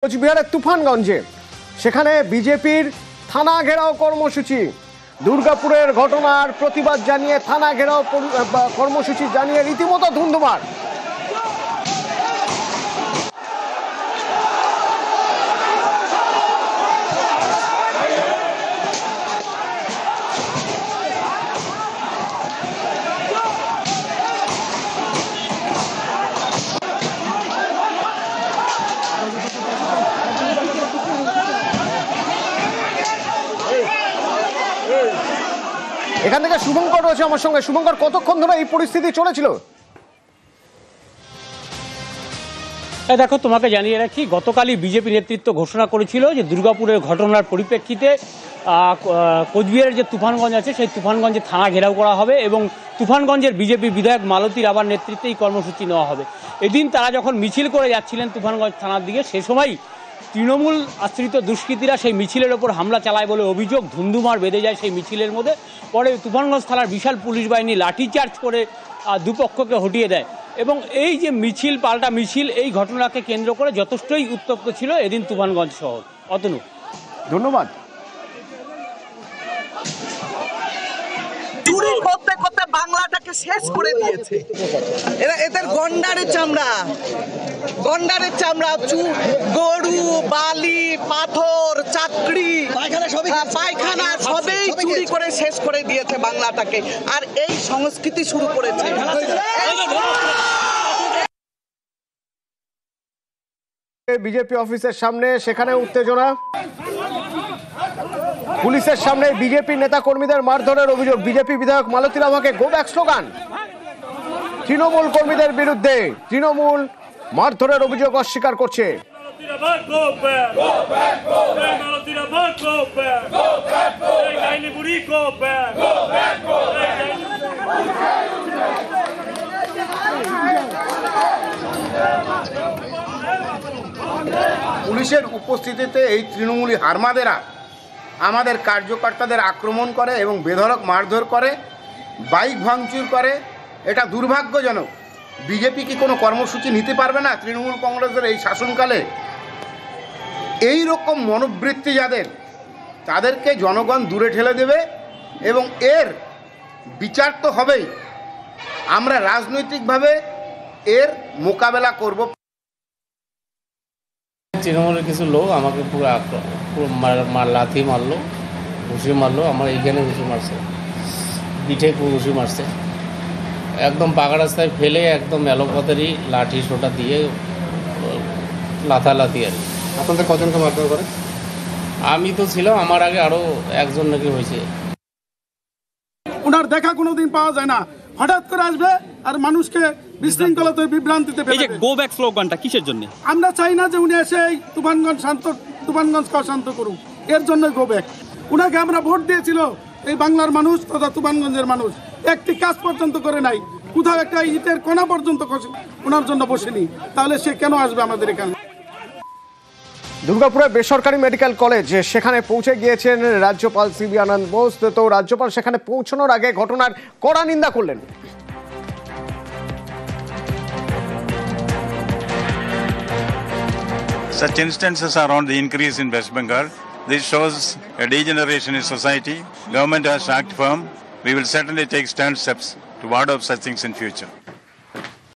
কোচবিহারের তুফানগঞ্জে সেখানে বিজেপির থানা ঘেরাও কর্মসূচি। দুর্গাপুরের ঘটনার প্রতিবাদ জানিয়ে থানা ঘেরাও কর্মসূচি জানিয়ে রীতিমতো ধুন্ধুমার। এখান থেকে শুভঙ্কর রয়েছে আমার সঙ্গে। শুভঙ্কর, কতক্ষণ ধরে এই পরিস্থিতি চলেছিল? দেখো, তোমাকে জানিয়ে রাখি, গতকালই বিজেপি নেতৃত্ব ঘোষণা করেছিল যে দুর্গাপুরের ঘটনার পরিপ্রেক্ষিতে কোচবিহারের যে তুফানগঞ্জ আছে সেই তুফানগঞ্জে থানা ঘেরাও করা হবে এবং তুফানগঞ্জের বিজেপি বিধায়ক মালতী রাবার নেতৃত্বে এই কর্মসূচি নেওয়া হবে। এদিন তারা যখন মিছিল করে যাচ্ছিলেন তুফানগঞ্জ থানার দিকে, সে সময় তৃণমূল আশ্রিত দুষ্কৃতীরা সেই মিছিলের ওপর হামলা চালায় বলে অভিযোগ। ধুন্ধুমার বেঁধে যায় সেই মিছিলের মধ্যে। পরে তুফানগঞ্জ থানার বিশাল পুলিশ বাহিনী লাঠিচার্জ করে দুপক্ষকে হটিয়ে দেয় এবং এই যে মিছিল পাল্টা মিছিল, এই ঘটনাকে কেন্দ্র করে যথেষ্টই উত্তপ্ত ছিল এদিন তুফানগঞ্জ শহর। অতনু, ধন্যবাদ। চুরি করতে করতে বাংলাটাকে শেষ করে দিয়েছে এদের গন্ডারের চামড়া, গরু, বালি, পাথর, চাকরি, পায়খানা সবই চুরি করে শেষ করে দিয়েছে বাংলাটাকে। আর এই সংস্কৃতি শুরু করেছে বিজেপি অফিসের সামনে, সেখানে উত্তেজনা। পুলিশের সামনে বিজেপি নেতা কর্মীদের মারধরের অভিযোগ। বিজেপি বিধায়ক মালতী রাভাকে গো ব্যাক স্লোগান। তৃণমূল কর্মীদের বিরুদ্ধে তৃণমূল মারধরের অভিযোগ অস্বীকার করছে। পুলিশের উপস্থিতিতে এই তৃণমূলী হারমাদেরা আমাদের কার্যকর্তাদের আক্রমণ করে এবং বেধড়ক মারধর করে, বাইক ভাঙচুর করে। এটা দুর্ভাগ্যজনক। বিজেপি কি কোনো কর্মসূচি নিতে পারবে না তৃণমূল কংগ্রেসের এই শাসনকালে? এই রকম মনোবৃত্তি যাদের, তাদেরকে জনগণ দূরে ঠেলে দেবে এবং এর বিচার তো হবেই। আমরা রাজনৈতিকভাবে এর মোকাবেলা করব। তৃণমূলের কিছু লোক আমাকে পুরো লাথি মারলো, ঘুষি মারলো। আমার এইখানে ঘুষি মারছে, পিঠে ঘুষি মারছে, একদম পাকা রাস্তায় ফেলে একদম এলোপাতারি লাঠি সোটা দিয়ে লাথালাথি আর কি। আপনাদের কজনকে মারধর করে? আমি তো ছিলাম, আমার আগে আরও একজন নাকি হয়েছে। ওনার দেখা কোনোদিন পাওয়া যায় না, হঠাৎ করে আসবে আর মানুষকে বিশৃঙ্খলাতে বিভ্রান্তিতে ফেলবে। এই যে গো ব্যাক স্লোগানটা কিসের জন্য? আমরা চাই না যে উনি এসে এই তুফানগঞ্জকে অশান্ত করুক, এর জন্য গো ব্যাক। উনাকে আমরা ভোট দিয়েছিল, এই বাংলার মানুষ তথা তুফানগঞ্জের মানুষ একটি কাজ পর্যন্ত করে নাই, কোথাও একটা ইটের কোনা পর্যন্ত ওনার জন্য বসেনি, তাহলে সে কেন আসবে আমাদের এখানে? দুর্গাপুরের বেসরকারি মেডিকেল কলেজ, সেখানে পৌঁছে গিয়েছেন রাজ্যপাল সিবি আনন্দ বোস। তো রাজ্যপাল সেখানে পৌঁছানোর আগে ঘটনার কড়া নিন্দা করলেন। Such instances are on the increase in West Bengal. This shows a degeneration in society. Government has to act firm. We will certainly take stand steps to ward off such things in future.